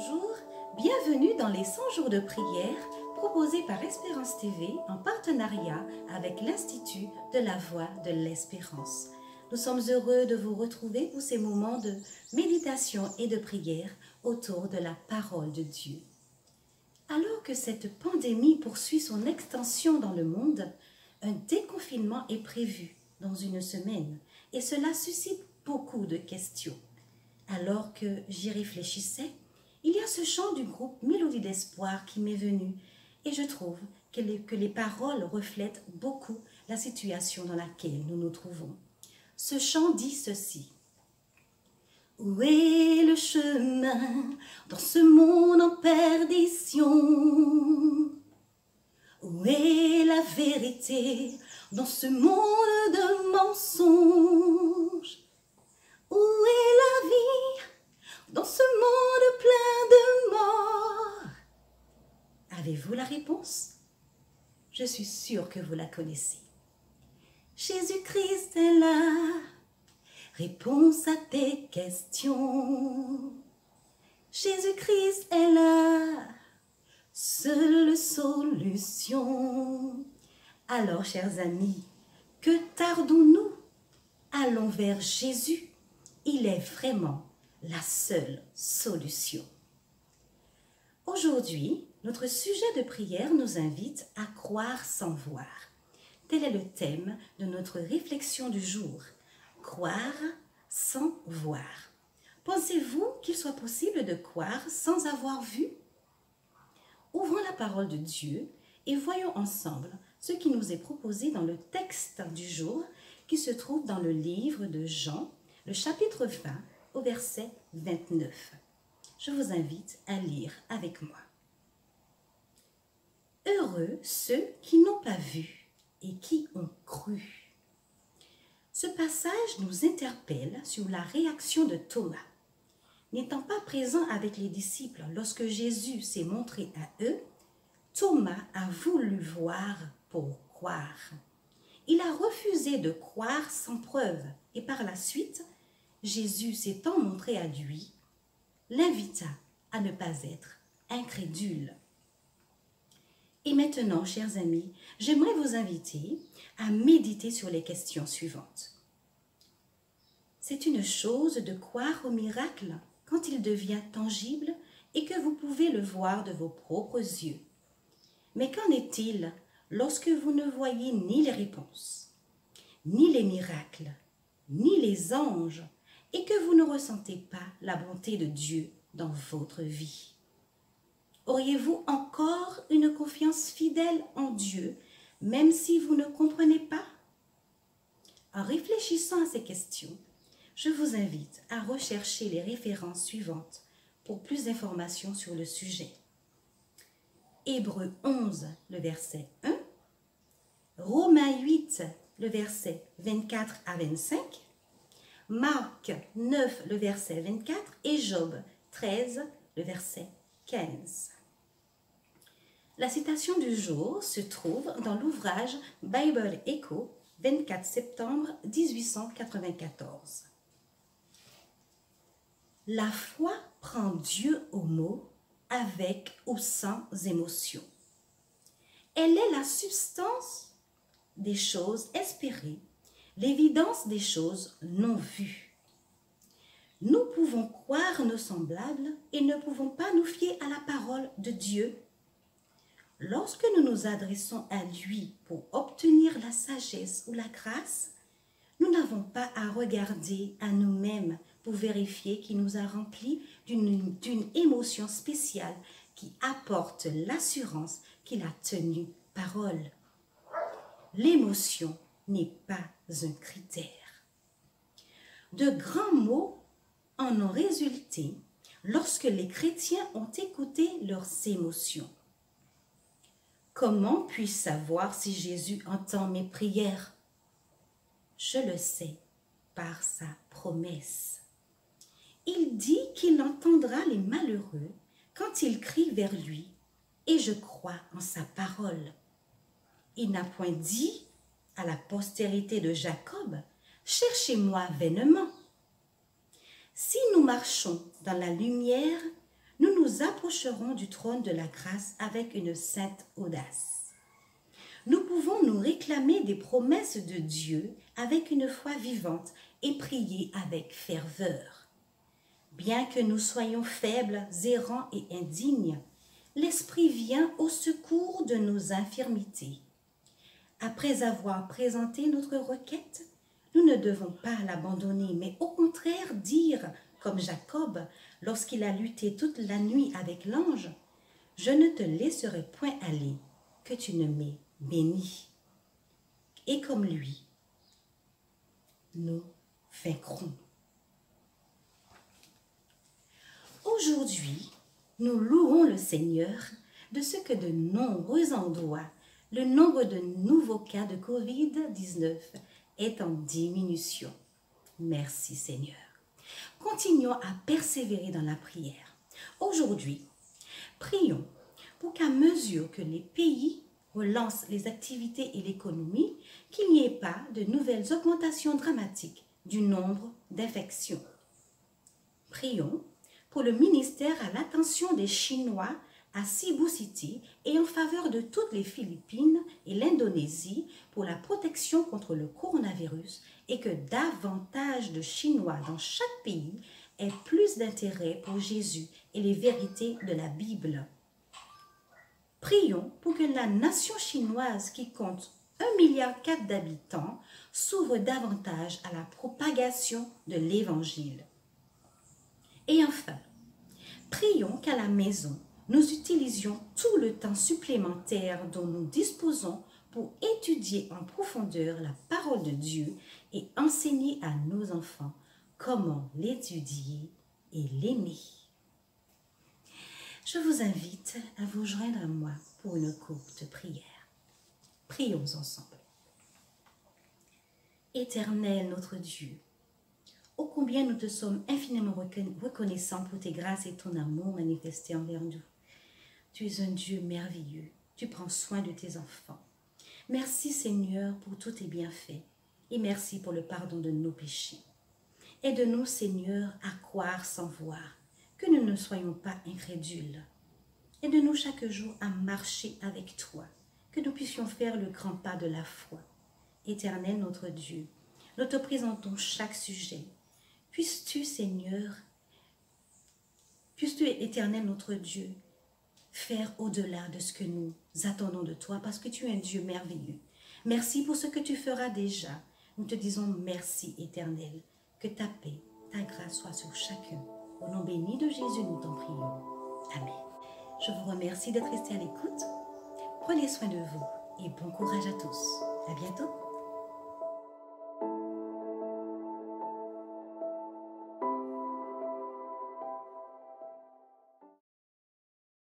Bonjour, bienvenue dans les 100 jours de prière proposés par Espérance TV en partenariat avec l'Institut de la Voix de l'Espérance. Nous sommes heureux de vous retrouver pour ces moments de méditation et de prière autour de la parole de Dieu. Alors que cette pandémie poursuit son extension dans le monde, un déconfinement est prévu dans une semaine et cela suscite beaucoup de questions. Alors que j'y réfléchissais, il y a ce chant du groupe Mélodie d'Espoir qui m'est venu et je trouve que les paroles reflètent beaucoup la situation dans laquelle nous nous trouvons. Ce chant dit ceci. Où est le chemin dans ce monde en perdition? Où est la vérité dans ce monde de mensonges? Où est la vie dans ce monde plein de morts? Avez-vous la réponse? Je suis sûre que vous la connaissez. Jésus-Christ est là, réponse à tes questions. Jésus-Christ est là, seule solution. Alors, chers amis, que tardons-nous? Allons vers Jésus. Il est vraiment la seule solution. Aujourd'hui, notre sujet de prière nous invite à croire sans voir. Tel est le thème de notre réflexion du jour. Croire sans voir. Pensez-vous qu'il soit possible de croire sans avoir vu? Ouvrons la parole de Dieu et voyons ensemble ce qui nous est proposé dans le texte du jour qui se trouve dans le livre de Jean, le chapitre 20, au verset 29. Je vous invite à lire avec moi. Heureux ceux qui n'ont pas vu et qui ont cru. Ce passage nous interpelle sur la réaction de Thomas. N'étant pas présent avec les disciples lorsque Jésus s'est montré à eux, Thomas a voulu voir pour croire. Il a refusé de croire sans preuve et par la suite, Jésus s'étant montré à lui, l'invita à ne pas être incrédule. Et maintenant, chers amis, j'aimerais vous inviter à méditer sur les questions suivantes. C'est une chose de croire au miracle quand il devient tangible et que vous pouvez le voir de vos propres yeux. Mais qu'en est-il lorsque vous ne voyez ni les réponses, ni les miracles, ni les anges, et que vous ne ressentez pas la bonté de Dieu dans votre vie? Auriez-vous encore une confiance fidèle en Dieu, même si vous ne comprenez pas? En réfléchissant à ces questions, je vous invite à rechercher les références suivantes pour plus d'informations sur le sujet. Hébreux 11, le verset 1, Romains 8, le verset 24 à 25, Marc 9, le verset 24 et Job 13, le verset 15. La citation du jour se trouve dans l'ouvrage Bible Echo, 24 septembre 1894. La foi prend Dieu au mot, avec ou sans émotion. Elle est la substance des choses espérées, l'évidence des choses non vues. Nous pouvons croire nos semblables et ne pouvons pas nous fier à la parole de Dieu. Lorsque nous nous adressons à lui pour obtenir la sagesse ou la grâce, nous n'avons pas à regarder à nous-mêmes pour vérifier qu'il nous a remplis d'une émotion spéciale qui apporte l'assurance qu'il a tenu parole. L'émotion n'est pas un critère. De grands mots en ont résulté lorsque les chrétiens ont écouté leurs émotions. Comment puis-je savoir si Jésus entend mes prières? Je le sais par sa promesse. Il dit qu'il entendra les malheureux quand ils crient vers lui, et je crois en sa parole. Il n'a point dit à la postérité de Jacob, « Cherchez-moi vainement ». Si nous marchons dans la lumière, nous nous approcherons du trône de la grâce avec une sainte audace. Nous pouvons nous réclamer des promesses de Dieu avec une foi vivante et prier avec ferveur. Bien que nous soyons faibles, errants et indignes, l'Esprit vient au secours de nos infirmités. Après avoir présenté notre requête, nous ne devons pas l'abandonner, mais au contraire dire, comme Jacob, lorsqu'il a lutté toute la nuit avec l'ange, « Je ne te laisserai point aller, que tu ne m'aies béni. » Et comme lui, nous vaincrons. Aujourd'hui, nous louons le Seigneur de ce que de nombreux endroits, le nombre de nouveaux cas de COVID-19 est en diminution. Merci Seigneur. Continuons à persévérer dans la prière. Aujourd'hui, prions pour qu'à mesure que les pays relancent les activités et l'économie, qu'il n'y ait pas de nouvelles augmentations dramatiques du nombre d'infections. Prions pour le ministère à l'attention des Chinois à Cebu City et en faveur de toutes les Philippines et l'Indonésie pour la protection contre le coronavirus et que davantage de Chinois dans chaque pays aient plus d'intérêt pour Jésus et les vérités de la Bible. Prions pour que la nation chinoise qui compte 1,4 milliard d'habitants s'ouvre davantage à la propagation de l'Évangile. Et enfin, prions qu'à la maison, nous utilisions tout le temps supplémentaire dont nous disposons pour étudier en profondeur la parole de Dieu et enseigner à nos enfants comment l'étudier et l'aimer. Je vous invite à vous joindre à moi pour une courte prière. Prions ensemble. Éternel notre Dieu, ô combien nous te sommes infiniment reconnaissants pour tes grâces et ton amour manifestés envers nous. Tu es un Dieu merveilleux, tu prends soin de tes enfants. Merci Seigneur pour tous tes bienfaits et merci pour le pardon de nos péchés. Aide-nous Seigneur à croire sans voir, que nous ne soyons pas incrédules. Aide-nous chaque jour à marcher avec toi, que nous puissions faire le grand pas de la foi. Éternel notre Dieu, nous te présentons chaque sujet. Puisses-tu, Seigneur, puisses-tu, Éternel notre Dieu, faire au-delà de ce que nous attendons de toi, parce que tu es un Dieu merveilleux. Merci pour ce que tu feras déjà. Nous te disons merci, Éternel, que ta paix, ta grâce soit sur chacun. Au nom béni de Jésus, nous t'en prions. Amen. Je vous remercie d'être resté à l'écoute. Prenez soin de vous et bon courage à tous. À bientôt.